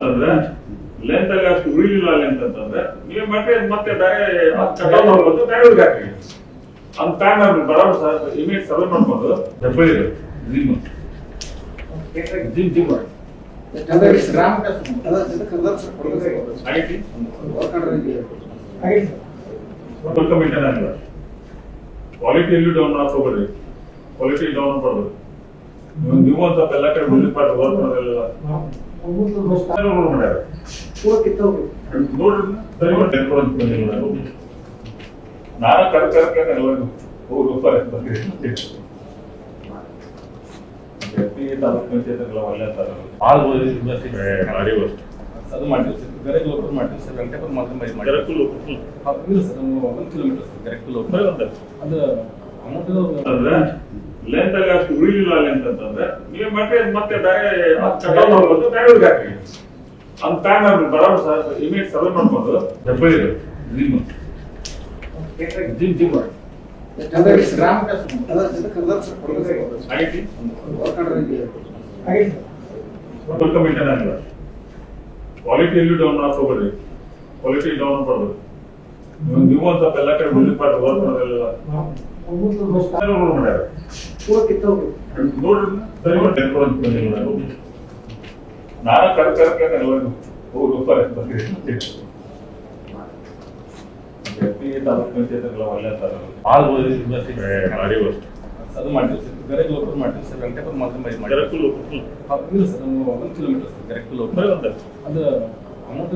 ಅಂದ್ರೆ ಲೆಂತ್ ಅಲ್ಲಿ ಅಷ್ಟು ಉಳಿಲಿಲ್ಲ ಲೆಂತ್ ಅಂತಂದ್ರೆ ನೀವು ಮತ್ತೆ ಬೇರೆ ಕಟಾವ್ ಮಾಡ್ಬೋದು, ಬೇರೆ ಹಾಕಿ ಅಂತ ಟೈಮ್ ಬರೋದು ಇಮೇಜ್ ಸರ್ವೆ ಮಾಡ್ಕೊಂಡು ಡಬ್ಬಳಿ ಜಿಮ್ ಜಿಮ್ ಜಿಮ್ ಕ್ವಾಲಿಟಿಯಲ್ಲಿ ಡೌನ್ ಹಾಕೋಬೇಡ್ರಿ, ಕ್ವಾಲಿಟಿ ಡೌನ್ ಮಾಡ್ಬೋದು. ನೀವು ಒಂದು ಸ್ವಲ್ಪ ಎಲ್ಲ ಕಡೆ ವಿಸಿಟ್ ಮಾಡಿ ವರ್ಕ್ ಮಾಡೋದೆಲ್ಲ ಮಾಡ್ಯಾರ ನೋಡ್ರಿ. ನಾನು ಕರ್ಕ ತಾಲೂಕ್ ಪಂಚಾಯತ್ಗಳ ಒಳ್ಳೆ ಅದು ಮಾಡ್ತೀವಿ ಸರ್. ಗರಗ್ ಲೋಕಲ್ ಮಾಡ್ತೀವಿ ಸರ್. ವೆಂಕಟೇಪುರ ಮಾತ್ರ ಇಲ್ಲ sir, 1 kilometre sir Garag local. ಅದು ಅಮೌಂಟ್ ಅಂದ್ರೆ ಲೆಂತ್ ಅಲ್ಲಿ ಅಷ್ಟು ಉಳಿಲಿಲ್ಲ ಲೆಂತ್ ಅಂತಂದ್ರೆ ನೀವು ಮತ್ತೆ ಬೇರೆ ಕಟಾವ್ ಮಾಡ್ಬೋದು, ಬೇರೆ ಹಾಕಿ ಅಂತ ಟೈಮ್ ಬರೋದು ಇಮೇಜ್ ಸರ್ವೆ ಮಾಡ್ಕೊಂಡು ಡಬ್ಬಳಿ ಜಿಮ್ ಜಿಮ್ ಜಿಮ್ ಕ್ವಾಲಿಟಿಯಲ್ಲಿ ಡೌನ್ ಹಾಕೋಬೇಡ್ರಿ, ಕ್ವಾಲಿಟಿ ಡೌನ್ ಮಾಡ್ಬೋದು. ನೀವು ಒಂದು ಸ್ವಲ್ಪ ಎಲ್ಲ ಕಡೆ ವಿಸಿಟ್ ಮಾಡಿ ವರ್ಕ್ ಮಾಡೋದೆಲ್ಲ ಮಾಡ್ಯಾರ ನೋಡ್ರಿ. ನಾನು ಕರ್ಕ ತಾಲೂಕ್ ಪಂಚಾಯತ್ಗಳ ಒಳ್ಳೆ ಅದು ಮಾಡ್ತೀವಿ ಸರ್. ಗರಗ್ ಲೋಕಲ್ ಮಾಡ್ತೀವಿ ಸರ್. ವೆಂಕಟೇಪುರ ಮಾತ್ರ ಇಲ್ಲ sir, 1 kilometre sir Garag local. ಅದು ಅಮೌಂಟ್